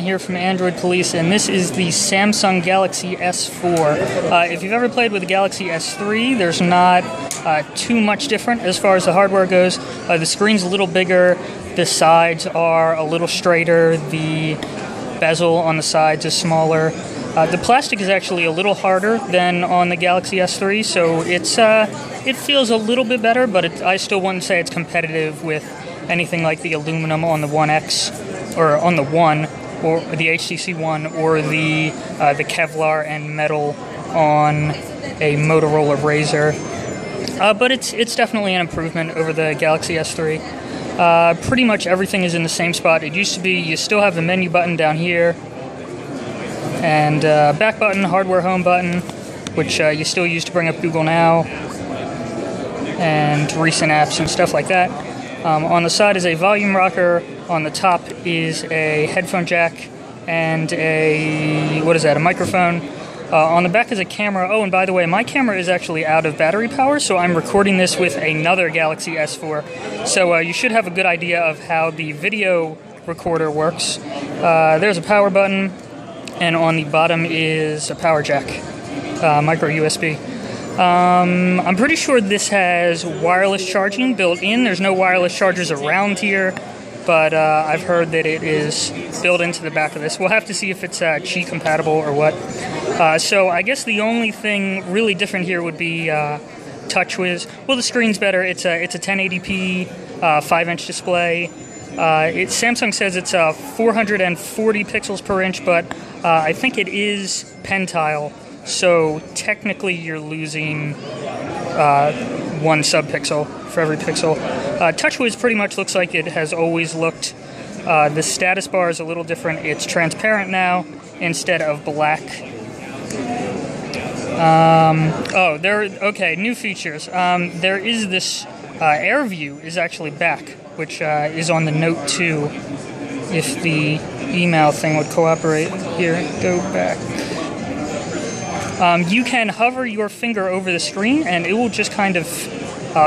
Here from Android Police, and this is the Samsung Galaxy S4. If you've ever played with the Galaxy S3, there's not too much different as far as the hardware goes. The screen's a little bigger, the sides are a little straighter, the bezel on the sides is smaller. The plastic is actually a little harder than on the Galaxy S3, so it feels a little bit better, but I still wouldn't say it's competitive with anything like the aluminum on the One X, or on the One, or the HTC One, or the Kevlar and metal on a Motorola Razr. But it's definitely an improvement over the Galaxy S3. Pretty much everything is in the same spot. It used to be you still have the menu button down here, and back button, hardware home button, which you still use to bring up Google Now, and recent apps and stuff like that. On the side is a volume rocker. On the top is a headphone jack and a microphone. On the back is a camera. Oh, and by the way, my camera is actually out of battery power, so I'm recording this with another Galaxy S4. So you should have a good idea of how the video recorder works. There's a power button, and on the bottom is a power jack, micro USB. I'm pretty sure this has wireless charging built in. There's no wireless chargers around here, but I've heard that it is built into the back of this. We'll have to see if it's Qi compatible or what. So I guess the only thing really different here would be TouchWiz. Well, the screen's better. It's a 1080p 5-inch display. Samsung says it's 440 pixels per inch, but I think it is pentile. So technically you're losing 1 subpixel for every pixel. TouchWiz pretty much looks like it has always looked. The status bar is a little different. It's transparent now instead of black. New features. There is this Air View is actually back, which is on the Note 2. If the email thing would cooperate. Here, go back. You can hover your finger over the screen, and it will just kind of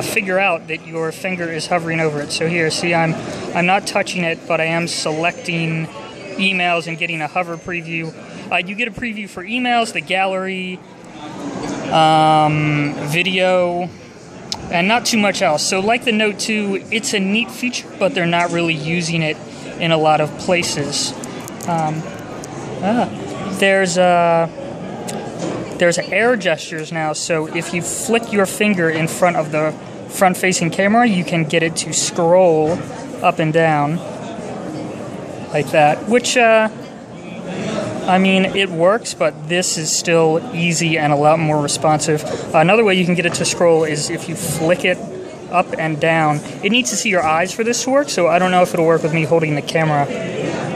figure out that your finger is hovering over it. So here, see, I'm not touching it, but I am selecting emails and getting a hover preview. You get a preview for emails, the gallery, video, and not too much else. So like the Note 2, it's a neat feature, but they're not really using it in a lot of places. There's air gestures now, so if you flick your finger in front of the front-facing camera, you can get it to scroll up and down like that, which, I mean, it works, but this is still easy and a lot more responsive. Another way you can get it to scroll is if you flick it up and down. It needs to see your eyes for this to work, so I don't know if it'll work with me holding the camera.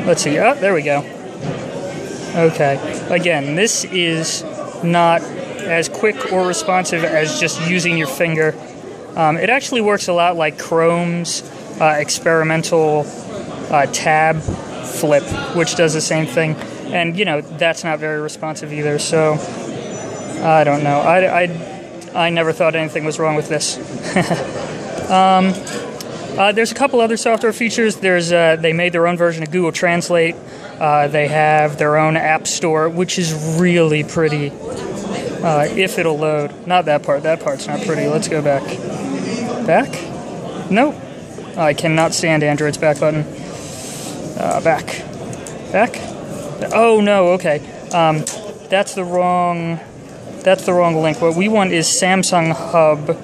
Let's see. Oh, there we go. Okay. Again, this is not as quick or responsive as just using your finger. It actually works a lot like Chrome's experimental tab flip, which does the same thing. And, you know, that's not very responsive either, so I don't know. I never thought anything was wrong with this. There's a couple other software features. They made their own version of Google Translate. They have their own app store, which is really pretty. If it'll load. Not that part. That part's not pretty. Let's go back. Back? Nope. I cannot stand Android's back button. Back. Back? Oh, no, okay. That's the wrong link. What we want is Samsung Hub.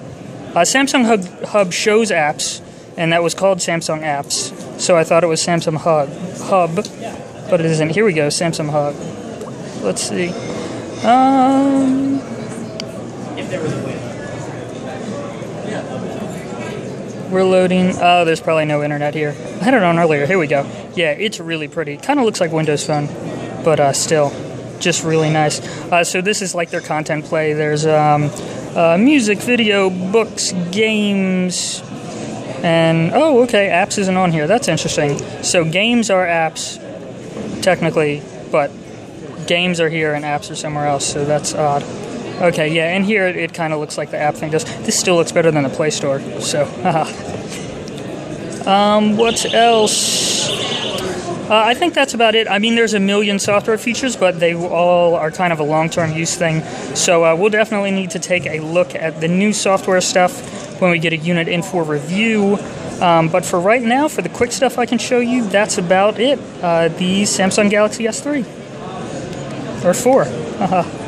Samsung Hub shows apps, and that was called Samsung Apps. So I thought it was Samsung Hub, but it isn't. Here we go, Samsung Hub. Let's see. We're loading. Oh, there's probably no internet here. I had it on earlier. Here we go. Yeah, it's really pretty. Kind of looks like Windows Phone, but still, just really nice. So this is like their content play. There's music, video, books, games, and oh, okay, apps isn't on here. That's interesting. So games are apps, technically, but games are here and apps are somewhere else, so that's odd. Okay, yeah, and here it kind of looks like the app thing does. This still looks better than the Play Store, so haha. What else? I think that's about it. I mean, there's a million software features, but they all are kind of a long-term use thing. So we'll definitely need to take a look at the new software stuff when we get a unit in for review. But for right now, for the quick stuff I can show you, that's about it. The Samsung Galaxy S3. Or 4.